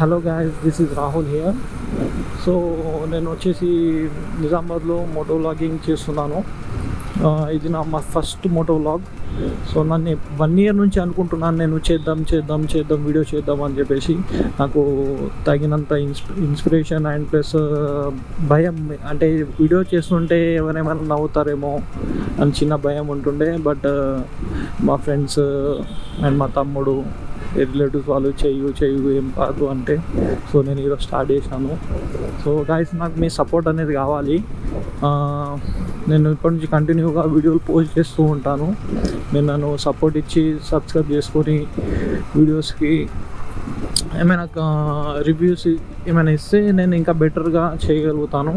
Hello guys, this is Rahul here. So నేను వచ్చేసి నిజామాబాద్లో మోటో వ్లాగింగ్ చేస్తున్నాను. ఇది మా ఫస్ట్ మోటో వ్లాగ్. సో నన్ను 1 year నుంచి అనుకుంటున్నాను నేను చేద్దాం వీడియో చేద్దాం అని చెప్పేసి. నాకు తగినంత ఇన్స్పిరేషన్ అండ్ ప్లస్ భయం, అంటే వీడియో చేస్తుంటే ఎవరేమైనా నవ్వుతారేమో అని చిన్న భయం ఉంటుండే. బట్ మా ఫ్రెండ్స్ అండ్ మా తమ్ముడు, రిలేటివ్స్ వాళ్ళు చెయ్యు ఏం కాదు అంటే, సో నేను ఈరోజు స్టార్ట్ చేశాను. సో గాయస్, నాకు మీ సపోర్ట్ అనేది కావాలి. నేను ఇప్పటి నుంచి కంటిన్యూగా వీడియోలు పోస్ట్ చేస్తూ ఉంటాను. మీరు నన్ను సపోర్ట్ ఇచ్చి సబ్స్క్రైబ్ చేసుకొని వీడియోస్కి ఏమైనా రివ్యూస్ ఏమైనా ఇస్తే నేను ఇంకా బెటర్గా చేయగలుగుతాను.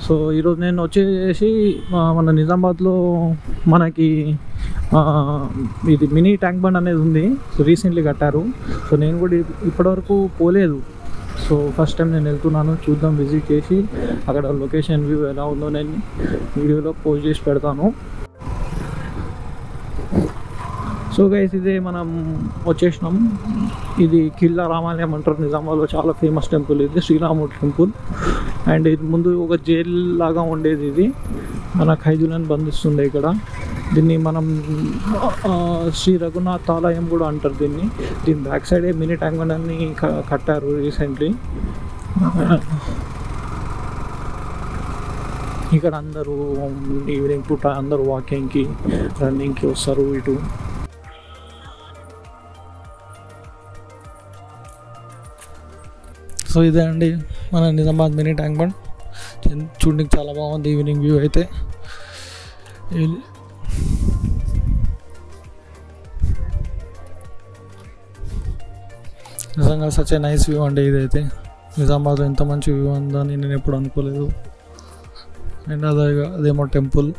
సో ఈరోజు నేను వచ్చేసి మన నిజామాబాద్లో మనకి ఇది మినీ ట్యాంక్ బండ్ అనేది ఉంది. సో రీసెంట్లీ కట్టారు. సో నేను కూడా ఇప్పటివరకు పోలేదు. సో ఫస్ట్ టైం నేను వెళ్తున్నాను. చూద్దాం, విజిట్ చేసి అక్కడ లొకేషన్ వ్యూ ఎలా ఉందో నేను వీడియోలో పోస్ట్ చేసి పెడతాను. సో గైస్, ఇదే మనం వచ్చేసినాం. ఇది కిల్లా రామాలయం అంటారు నిజామాబాద్లో, చాలా ఫేమస్ టెంపుల్ ఇది, శ్రీరాముడు టెంపుల్. అండ్ ఇది ముందు ఒక జైల్ లాగా ఉండేది. ఇది మన ఖైదీలను బంధిస్తుండే ఇక్కడ. దీన్ని మనం శ్రీ రఘునాథ్ ఆలయం కూడా అంటారు దీన్ని. దీని బ్యాక్ సైడే మినీ ట్యాంక్ బండ్ అని కట్టారు రీసెంట్లీ. ఇక్కడ అందరూ ఈవినింగ్ పూట అందరూ వాకింగ్కి, రన్నింగ్కి వస్తారు ఇటు. సో ఇదే అండి మన నిజామాబాద్ మినీ ట్యాంక్ బండ్. చూడడానికి చాలా బాగుంది ఈవినింగ్ వ్యూ అయితే. నిజంగా సచ్ ఏ నైస్ వ్యూ అండి ఇదైతే. నిజామాబాద్లో ఇంత మంచి వ్యూ ఉందని నేను ఎప్పుడు అనుకోలేదు. అండ్ అదేమో టెంపుల్.